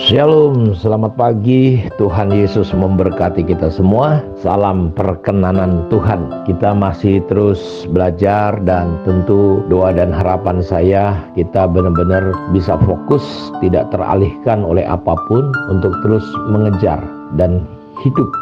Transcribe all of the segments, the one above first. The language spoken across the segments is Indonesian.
Shalom, selamat pagi. Tuhan Yesus memberkati kita semua. Salam perkenanan Tuhan. Kita masih terus belajar dan tentu doa dan harapan saya kita benar-benar bisa fokus, tidak teralihkan oleh apapun untuk terus mengejar dan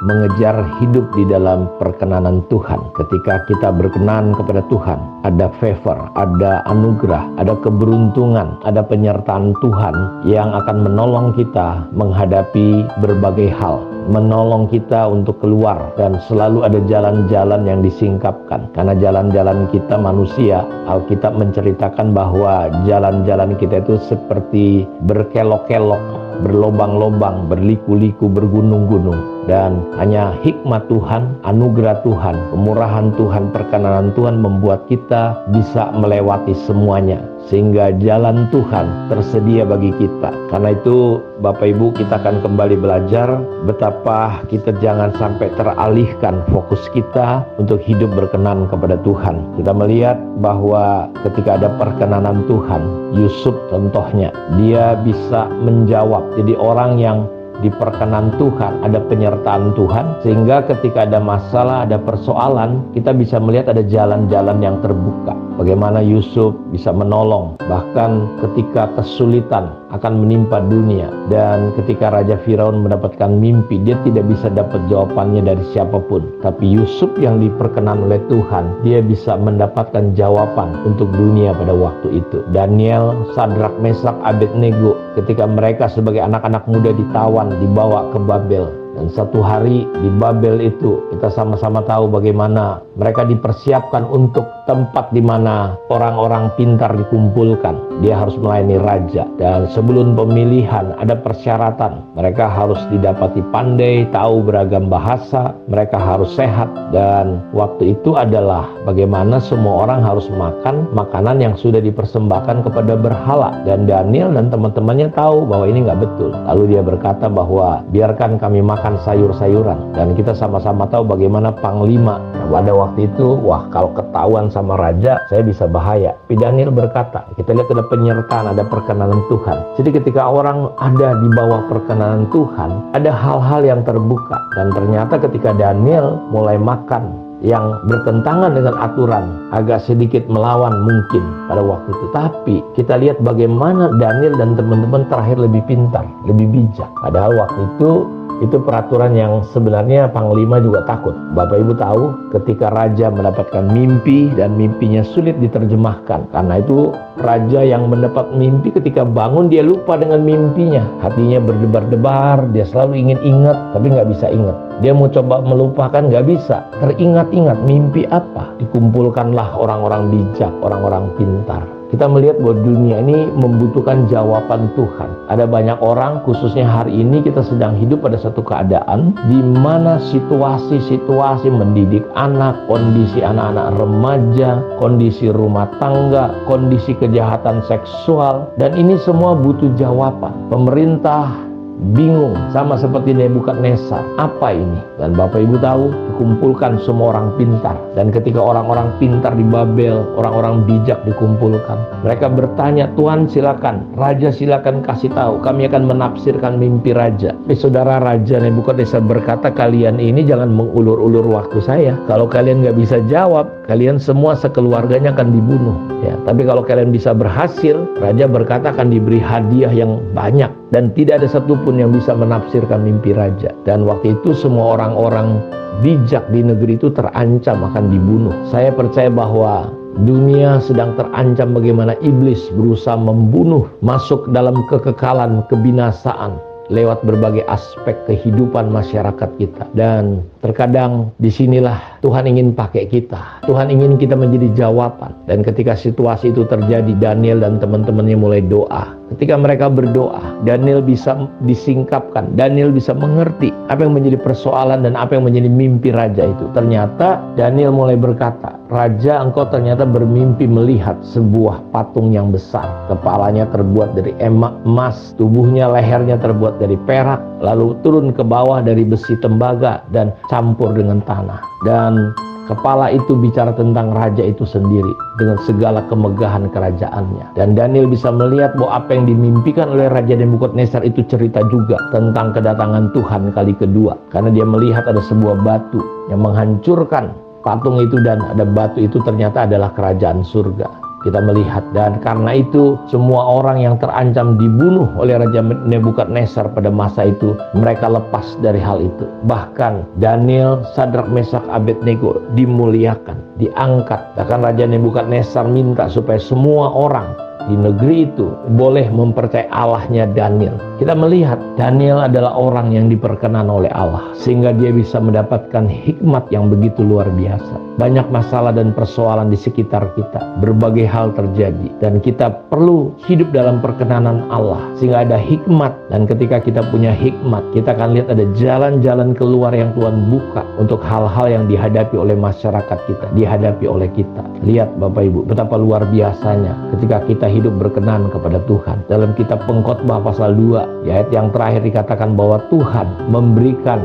mengejar hidup di dalam perkenanan Tuhan. Ketika kita berkenan kepada Tuhan, ada favor, ada anugerah, ada keberuntungan, ada penyertaan Tuhan yang akan menolong kita menghadapi berbagai hal, menolong kita untuk keluar, dan selalu ada jalan-jalan yang disingkapkan. Karena jalan-jalan kita manusia, Alkitab menceritakan bahwa jalan-jalan kita itu seperti berkelok-kelok, berlobang-lobang, berliku-liku, bergunung-gunung. Dan hanya hikmat Tuhan, anugerah Tuhan, kemurahan Tuhan, perkenanan Tuhan membuat kita bisa melewati semuanya, sehingga jalan Tuhan tersedia bagi kita. Karena itu Bapak Ibu, kita akan kembali belajar betapa kita jangan sampai teralihkan fokus kita untuk hidup berkenan kepada Tuhan. Kita melihat bahwa ketika ada perkenanan Tuhan, Yusuf contohnya, dia bisa menjawab. Jadi orang yang diperkenan Tuhan, ada penyertaan Tuhan, sehingga ketika ada masalah, ada persoalan, kita bisa melihat ada jalan-jalan yang terbuka. Bagaimana Yusuf bisa menolong, bahkan ketika kesulitan akan menimpa dunia, dan ketika Raja Firaun mendapatkan mimpi, dia tidak bisa dapat jawabannya dari siapapun. Tapi Yusuf yang diperkenan oleh Tuhan, dia bisa mendapatkan jawaban untuk dunia pada waktu itu. Daniel, Sadrak, Mesak, Abednego, ketika mereka sebagai anak-anak muda ditawan, dibawa ke Babel. Dan satu hari di Babel itu kita sama-sama tahu bagaimana mereka dipersiapkan untuk tempat di mana orang-orang pintar dikumpulkan. Dia harus melayani raja, dan sebelum pemilihan ada persyaratan. Mereka harus didapati pandai, tahu beragam bahasa, mereka harus sehat, dan waktu itu adalah bagaimana semua orang harus makan makanan yang sudah dipersembahkan kepada berhala. Dan Daniel dan teman-temannya tahu bahwa ini nggak betul. Lalu dia berkata bahwa biarkan kami makan sayur-sayuran. Dan kita sama-sama tahu bagaimana panglima pada waktu itu, wah, kalau ketahuan sama raja, saya bisa bahaya. Tapi Daniel berkata, kita lihat ada penyertaan, ada perkenanan Tuhan. Jadi ketika orang ada di bawah perkenanan Tuhan, ada hal-hal yang terbuka. Dan ternyata ketika Daniel mulai makan yang bertentangan dengan aturan, agak sedikit melawan mungkin pada waktu itu. Tapi kita lihat bagaimana Daniel dan teman-teman terakhir lebih pintar, lebih bijak. Padahal waktu itu peraturan yang sebenarnya panglima juga takut. Bapak Ibu tahu ketika raja mendapatkan mimpi dan mimpinya sulit diterjemahkan. Karena itu raja yang mendapat mimpi ketika bangun dia lupa dengan mimpinya. Hatinya berdebar-debar, dia selalu ingin ingat tapi nggak bisa ingat. Dia mau coba melupakan, nggak bisa. Teringat-ingat mimpi apa? Dikumpulkanlah orang-orang bijak, orang-orang pintar. Kita melihat bahwa dunia ini membutuhkan jawaban Tuhan. Ada banyak orang, khususnya hari ini kita sedang hidup pada satu keadaan di mana situasi-situasi mendidik anak, kondisi anak-anak remaja, kondisi rumah tangga, kondisi kejahatan seksual, dan ini semua butuh jawaban. Pemerintah bingung, sama seperti Nebukadnezar. Apa ini? Dan Bapak Ibu tahu, dikumpulkan semua orang pintar. Dan ketika orang-orang pintar di Babel, orang-orang bijak dikumpulkan, mereka bertanya, Tuhan silakan, Raja silakan kasih tahu, kami akan menafsirkan mimpi Raja. Tapi saudara, Raja Nebukadnezar berkata, kalian ini jangan mengulur-ulur waktu saya. Kalau kalian nggak bisa jawab, kalian semua sekeluarganya akan dibunuh. Ya, tapi kalau kalian bisa berhasil, Raja berkata akan diberi hadiah yang banyak. Dan tidak ada satupun yang bisa menafsirkan mimpi raja. Dan waktu itu semua orang-orang bijak di negeri itu terancam akan dibunuh. Saya percaya bahwa dunia sedang terancam bagaimana iblis berusaha membunuh, masuk dalam kekekalan, kebinasaan lewat berbagai aspek kehidupan masyarakat kita. Dan terkadang disinilah Tuhan ingin pakai kita. Tuhan ingin kita menjadi jawaban. Dan ketika situasi itu terjadi, Daniel dan teman-temannya mulai doa. Ketika mereka berdoa, Daniel bisa disingkapkan, Daniel bisa mengerti apa yang menjadi persoalan dan apa yang menjadi mimpi raja itu. Ternyata Daniel mulai berkata, Raja, engkau ternyata bermimpi melihat sebuah patung yang besar. Kepalanya terbuat dari emas, tubuhnya, lehernya terbuat dari perak, lalu turun ke bawah dari besi tembaga dan campur dengan tanah. Dan Kepala itu bicara tentang raja itu sendiri dengan segala kemegahan kerajaannya. Dan Daniel bisa melihat bahwa apa yang dimimpikan oleh Raja Nebukadnezar itu cerita juga tentang kedatangan Tuhan kali kedua. Karena dia melihat ada sebuah batu yang menghancurkan patung itu, dan ada batu itu ternyata adalah kerajaan surga. Kita melihat, dan karena itu semua orang yang terancam dibunuh oleh Raja Nebukadnezar pada masa itu, mereka lepas dari hal itu. Bahkan Daniel, Sadrak, Mesak, Abednego dimuliakan, diangkat. Bahkan Raja Nebukadnezar minta supaya semua orang di negeri itu boleh mempercayai Allahnya Daniel. Kita melihat Daniel adalah orang yang diperkenan oleh Allah, sehingga dia bisa mendapatkan hikmat yang begitu luar biasa. Banyak masalah dan persoalan di sekitar kita, berbagai hal terjadi, dan kita perlu hidup dalam perkenanan Allah sehingga ada hikmat. Dan ketika kita punya hikmat, kita akan lihat ada jalan-jalan keluar yang Tuhan buka untuk hal-hal yang dihadapi oleh masyarakat kita, dihadapi oleh kita. Lihat Bapak Ibu, betapa luar biasanya ketika kita hidup berkenan kepada Tuhan. Dalam kitab Pengkhotbah pasal 2, di ayat yang terakhir dikatakan bahwa Tuhan memberikan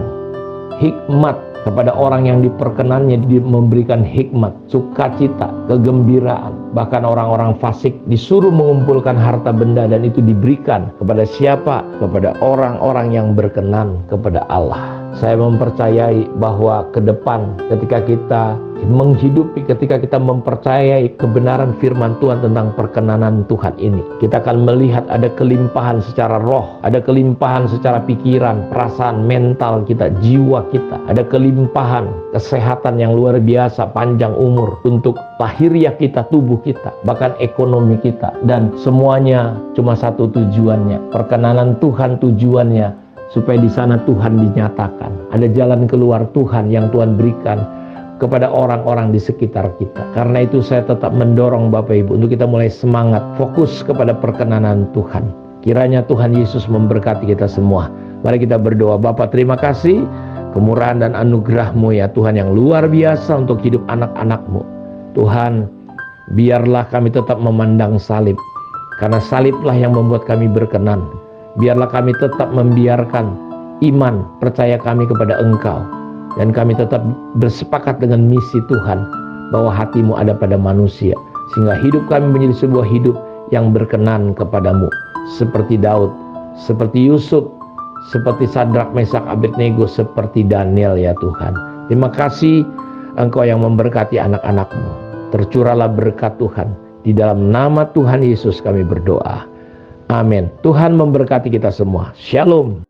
hikmat kepada orang yang diperkenannya, dia memberikan hikmat, sukacita, kegembiraan. Bahkan orang-orang fasik disuruh mengumpulkan harta benda, dan itu diberikan kepada siapa? Kepada orang-orang yang berkenan kepada Allah. Saya mempercayai bahwa ke depan ketika kita menghidupi, ketika kita mempercayai kebenaran firman Tuhan tentang perkenanan Tuhan ini, kita akan melihat ada kelimpahan secara roh, ada kelimpahan secara pikiran, perasaan, mental kita, jiwa kita, ada kelimpahan kesehatan yang luar biasa, panjang umur untuk lahiriah kita, tubuh kita, bahkan ekonomi kita, dan semuanya cuma satu tujuannya, perkenanan Tuhan. Tujuannya supaya di sana Tuhan dinyatakan, ada jalan keluar Tuhan yang Tuhan berikan kepada orang-orang di sekitar kita. Karena itu saya tetap mendorong Bapak Ibu untuk kita mulai semangat, fokus kepada perkenanan Tuhan. Kiranya Tuhan Yesus memberkati kita semua. Mari kita berdoa. Bapa, terima kasih kemurahan dan anugerah-Mu ya Tuhan yang luar biasa untuk hidup anak-anak-Mu. Tuhan, biarlah kami tetap memandang salib, karena saliblah yang membuat kami berkenan. Biarlah kami tetap membiarkan iman, percaya kami kepada Engkau, dan kami tetap bersepakat dengan misi Tuhan, bahwa hati-Mu ada pada manusia, sehingga hidup kami menjadi sebuah hidup yang berkenan kepadamu, seperti Daud, seperti Yusuf, seperti Sadrak, Mesak, Abednego, seperti Daniel ya Tuhan. Terima kasih Engkau yang memberkati anak-anak-Mu. Tercurahlah berkat Tuhan. Di dalam nama Tuhan Yesus kami berdoa. Amin. Tuhan memberkati kita semua. Shalom.